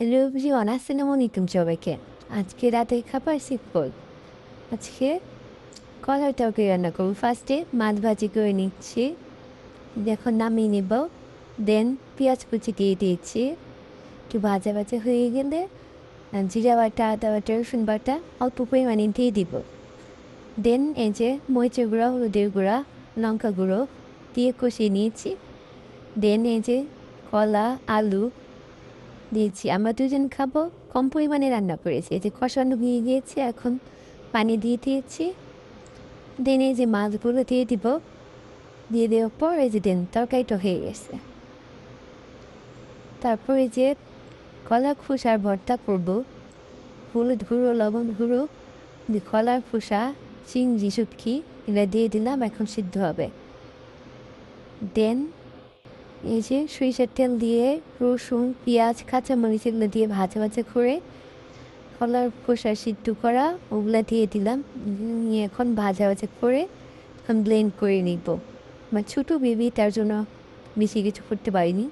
Hello everyone, আসসালামু আলাইকুম সবাইকে। আজকে রাতের খাবার সিম্পল। আজকে কলার তরকারি রান্না করবো। ফার্স্টে মাছ ভাজি করে নিচ্ছি, এখন নামিয়ে নেব। দেন পেঁয়াজ কুচি দিয়ে দিয়েছি, একটু ভাজা ভাজা হয়ে গেলে জিরা বাটা, আদা বাটা, রসুন বাটা অল্প পরিমাণে দিয়ে দিব। দেন এই যে মরিচের গুঁড়া, হলুদের গুঁড়া, লঙ্কা গুঁড়ো দিয়ে কষিয়ে নিয়েছি। দেন এই যে কলা, আলু দিয়েছি। আমরা দুজন খাবো, কম পরিমাণে রান্না করেছি। এই যে কষানো হয়ে গিয়েছে, এখন পানি দিয়ে দিয়েছি। দেন এই যে মাছগুলো দিয়ে দিব, দিয়ে দেওয়ার পর এই যে দেন তরকারিটা হয়ে গেছে। তারপর এই যে কলার খোসার ভর্তা করব, হলুদ গুঁড়ো, লবণ গুঁড়ো, কলার খোসা, চিংড়ি, শুটকি এগুলো দিয়ে দিলাম, এখন সিদ্ধ হবে। দেন এই যে সরিষার তেল দিয়ে রসুন, পেঁয়াজ, কাঁচামরিচ এগুলো দিয়ে ভাজা ভাজা করে কলার খোসা সিদ্ধ করা ওগুলা দিয়ে দিলাম। নিয়ে এখন ভাজা ভাজা করে এখন ব্লেন্ড করে নিব। আমার ছোটো বেবি, তার জন্য বেশি কিছু করতে পারিনি।